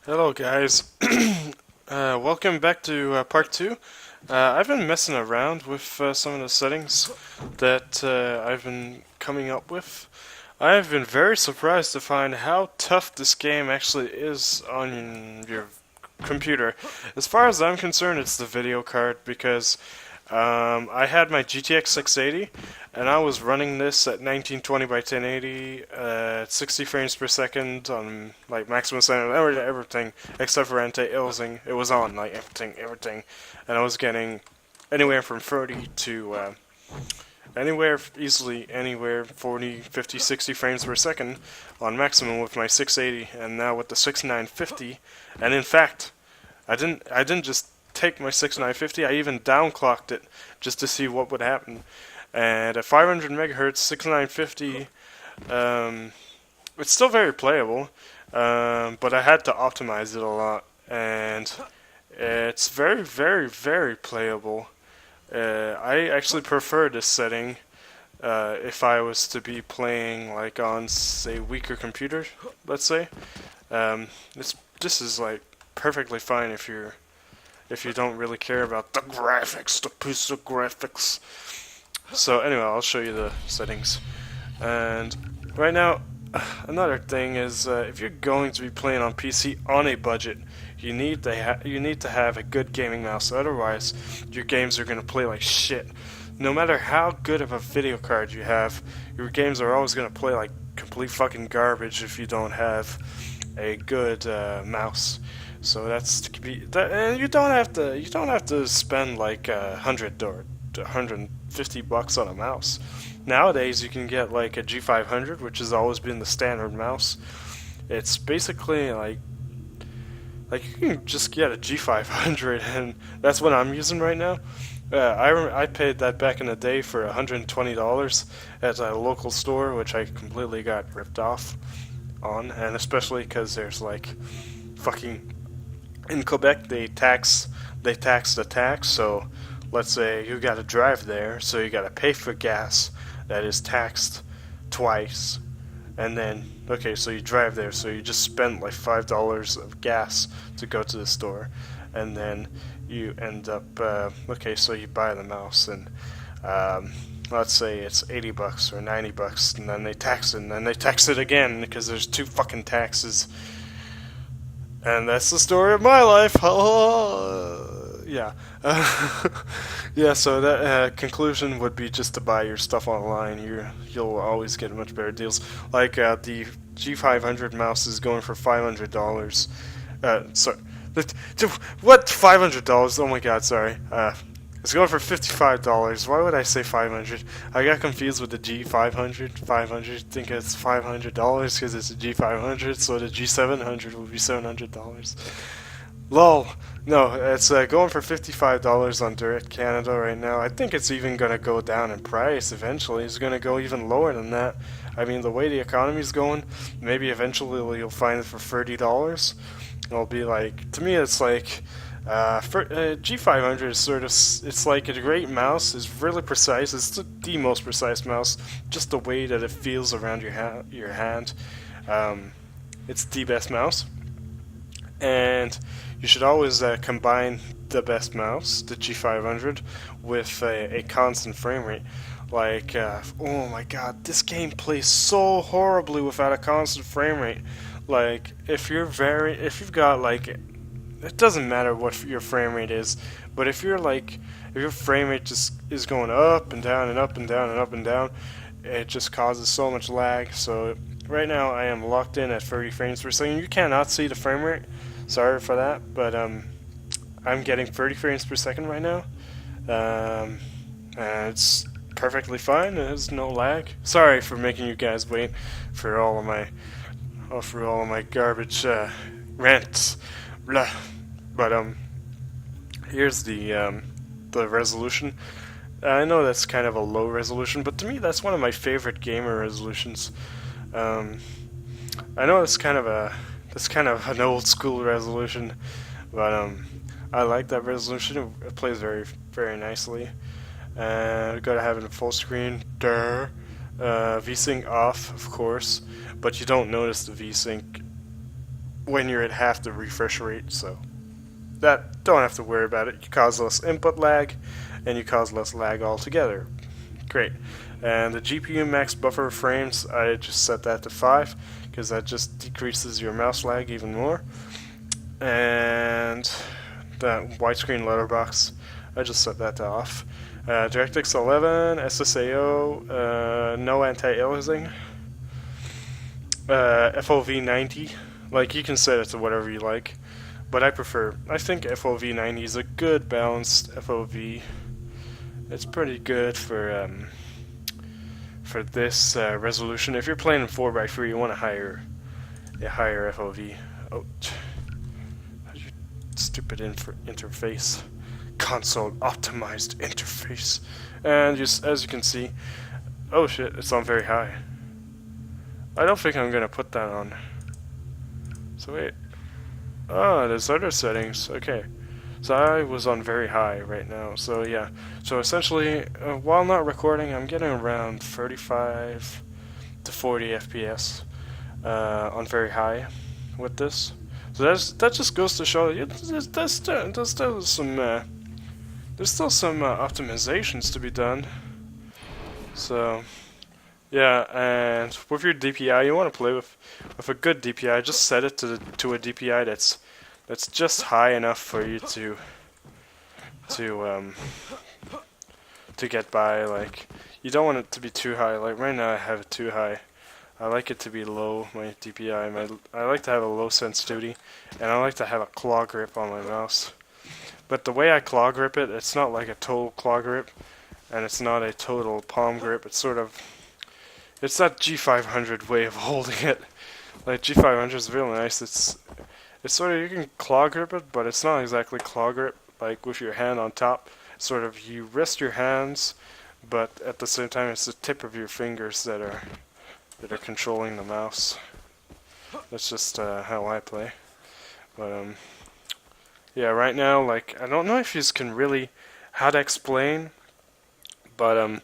Hello guys, welcome back to part 2. I've been messing around with some of the settings that I've been coming up with. I've been very surprised to find how tough this game actually is on your computer. As far as I'm concerned, it's the video card because I had my GTX 680 and I was running this at 1920 by 1080 at 60 frames per second on like maximum sound, everything except for anti-aliasing. It was on like everything, and I was getting anywhere from 30 to anywhere 40, 50, 60 frames per second on maximum with my 680, and now with the 6950. And in fact, I didn't just take my 6950, I even downclocked it just to see what would happen. And at 500 megahertz, 6950, it's still very playable, but I had to optimize it a lot, and it's very, very, very playable. I actually prefer this setting if I was to be playing like on, say, weaker computers, let's say. This is like perfectly fine if you don't really care about the graphics, the piece of graphics. So anyway, I'll show you the settings. And right now, another thing is if you're going to be playing on PC on a budget, you need to have a good gaming mouse. Otherwise, your games are gonna play like shit. No matter how good of a video card you have, your games are always gonna play like complete fucking garbage if you don't have a good mouse. So and you don't have to spend like $150 on a mouse. Nowadays, you can get like a G500, which has always been the standard mouse. It's basically like you can just get a G500, and that's what I'm using right now. I paid that back in the day for $120 at a local store, which I completely got ripped off on, and especially because there's like fucking in Quebec they tax the tax. So let's say you got to drive there, so you got to pay for gas that is taxed twice, and then okay, so you drive there, so you just spent like $5 of gas to go to the store, and then you end up okay, so you buy the mouse, and let's say it's $80 or $90, and then they tax it, and then they tax it again because there's two fucking taxes. And that's the story of my life. Yeah. Yeah, so that conclusion would be just to buy your stuff online. You'll always get much better deals. Like the G500 mouse is going for $500. Sorry. What? $500? Oh my god, sorry. It's going for $55. Why would I say 500? I got confused with the G500. 500. Think it's $500 because it's a G500. So the G700 would be $700. Lol. No, it's going for $55 on Direct Canada right now. I think it's even gonna go down in price eventually. It's gonna go even lower than that. I mean, the way the economy's going, maybe eventually you'll find it for $30. It'll be like, to me, it's like. G500 is sort of, it's like a great mouse. It's really precise. It's the most precise mouse. Just the way that it feels around your hand. It's the best mouse, and you should always combine the best mouse, the G500, with a constant frame rate. Like, oh my god, this game plays so horribly without a constant frame rate. Like, if you've got like, it doesn't matter what your frame rate is, but if your frame rate just is going up and down and up and down and up and down, it just causes so much lag. So right now I am locked in at 30 frames per second. You cannot see the frame rate. Sorry for that, but I'm getting 30 frames per second right now. And it's perfectly fine. There's no lag. Sorry for making you guys wait for all of my garbage rants. Blah. But here's the resolution. I know that's kind of a low resolution, but to me that's one of my favorite gamer resolutions. I know it's kind of an old school resolution, but I like that resolution. It plays very, very nicely. And gotta have it in full screen. VSync off, of course, but you don't notice the VSync when you're at half the refresh rate, so that don't have to worry about it. You cause less input lag, and you cause less lag altogether. Great. And the GPU max buffer frames, I just set that to 5 because that just decreases your mouse lag even more. And the widescreen letterbox, I just set that to off. DirectX 11, SSAO, no anti-aliasing, FOV 90. Like, you can set it to whatever you like, but I think FOV 90 is a good balanced FOV. It's pretty good for this resolution. If you're playing in 4x3, you want a higher FOV. Oh, your stupid interface, console optimized interface. And just as you can see, oh shit, it's on very high. I don't think I'm gonna put that on. So wait. Oh, there's other settings. Okay. So I was on very high right now. So yeah. So essentially, while not recording, I'm getting around 35 to 40 FPS on very high with this. So that just goes to show you there's still some optimizations to be done. So yeah, and with your DPI, you want to play with a good DPI. Just set it to a DPI that's just high enough for you to get by. Like, you don't want it to be too high. Like right now I have it too high. I like it to be low, my DPI. I like to have a low sensitivity, and I like to have a claw grip on my mouse. But the way I claw grip it, it's not like a total claw grip, and it's not a total palm grip. It's that G500 way of holding it. Like, G500 is really nice. It's sort of, you can claw grip it, but it's not exactly claw grip, like with your hand on top. Sort of, you rest your hands, but at the same time it's the tip of your fingers that are controlling the mouse. That's just how I play. But yeah, right now, like, I don't know if you can really how to explain, but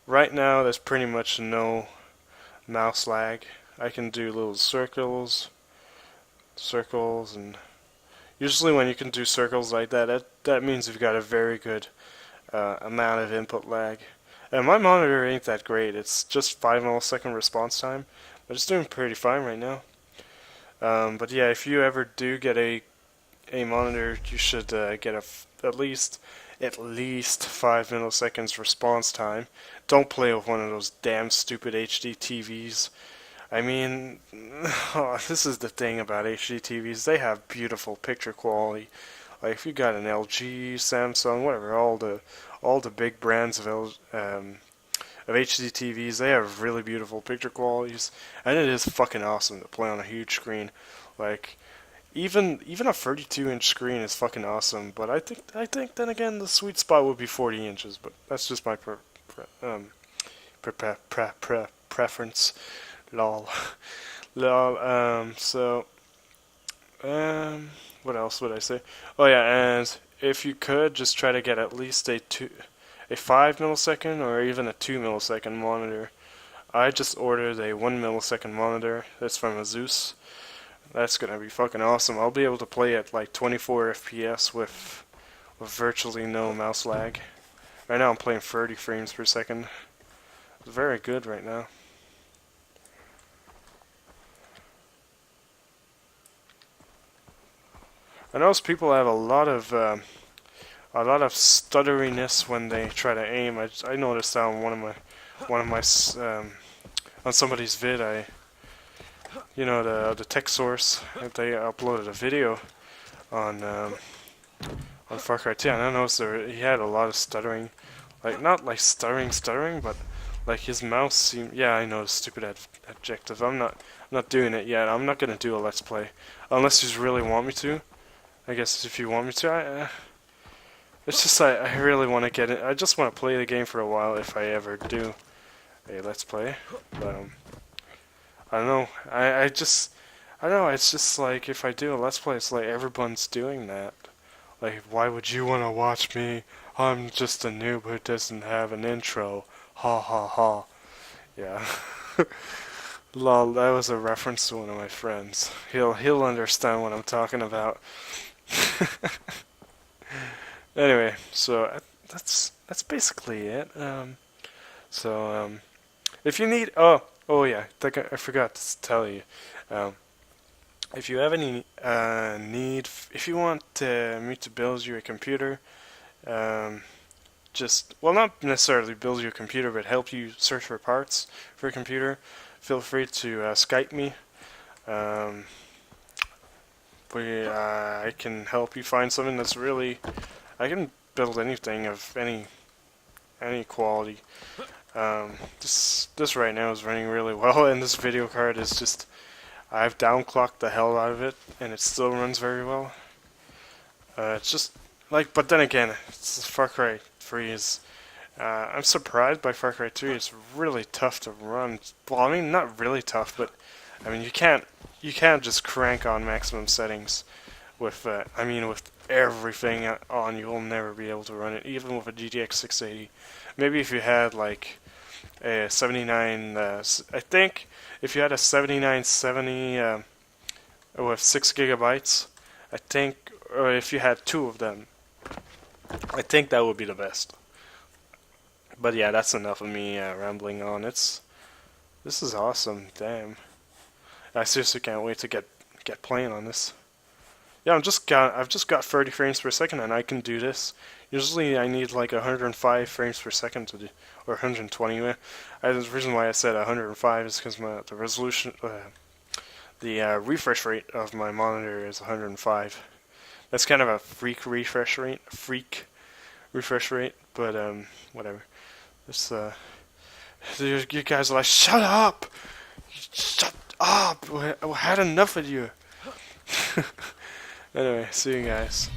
right now there's pretty much no mouse lag. I can do little circles, and usually when you can do circles like that means you've got a very good amount of input lag. And my monitor ain't that great. It's just 5 millisecond response time, but it's doing pretty fine right now. But yeah, if you ever do get a monitor, you should get at least 5 milliseconds response time. Don't play with one of those damn stupid HD TVs. I mean, this is the thing about HD TVs. They have beautiful picture quality. Like, if you got an LG, Samsung, whatever, all the big brands of HD TVs, they have really beautiful picture qualities, and it is fucking awesome to play on a huge screen. Like, even a 32-inch screen is fucking awesome. But I think then again the sweet spot would be 40 inches. But that's just my preference. Lol. So, what else would I say? Oh yeah, and if you could just try to get at least a 5 millisecond or even a 2 millisecond monitor. I just ordered a 1 millisecond monitor. That's from Asus. That's gonna be fucking awesome. I'll be able to play at like 24 FPS with virtually no mouse lag. Right now I'm playing 30 frames per second. It's very good right now. I notice people have a lot of stutteriness when they try to aim. I noticed that on one of my on somebody's vid. The tech source, they uploaded a video on Far Cry 2, and I noticed he had a lot of stuttering. Like, not like stuttering, but like his mouse seemed. Yeah, I know, the stupid adjective. I'm not doing it yet. I'm not gonna do a let's play unless you really want me to. I guess if you want me to, it's just I really want to get it. I just want to play the game for a while if I ever do a let's play. But I don't know. I don't know. It's just like if I do a let's play, it's like everyone's doing that. Like, why would you want to watch me? I'm just a noob who doesn't have an intro. Ha ha ha. Yeah. Lol, that was a reference to one of my friends. He'll understand what I'm talking about. Anyway, so that's basically it. If you need, oh yeah, I forgot to tell you. Um, if you have any need, if you want me to build you a computer, um, just, well, not necessarily build your computer, but help you search for parts for a computer, feel free to Skype me. Um, I can help you find something that's really, I can build anything of any quality. This right now is running really well, and this video card is just, I've downclocked the hell out of it, and it still runs very well. It's just like, but then again, it's Far Cry 3 is. I'm surprised by Far Cry 3. It's really tough to run. Well, I mean, not really tough, but I mean, you can't just crank on maximum settings with. I mean, with everything on, you will never be able to run it, even with a GTX 680. Maybe if you had like a 79. I think if you had a 7970 with 6 gigabytes, I think, or if you had two of them, I think that would be the best. But yeah, that's enough of me rambling on. This is awesome. Damn, I seriously can't wait to get playing on this. Yeah, I've just got 30 frames per second, and I can do this. Usually, I need like 105 frames per second to do, or 120. The reason why I said 105 is because the resolution, the refresh rate of my monitor is 105. That's kind of a freak refresh rate, but whatever. This you guys are like, shut up, shut up. I had enough of you. Anyway, see you guys.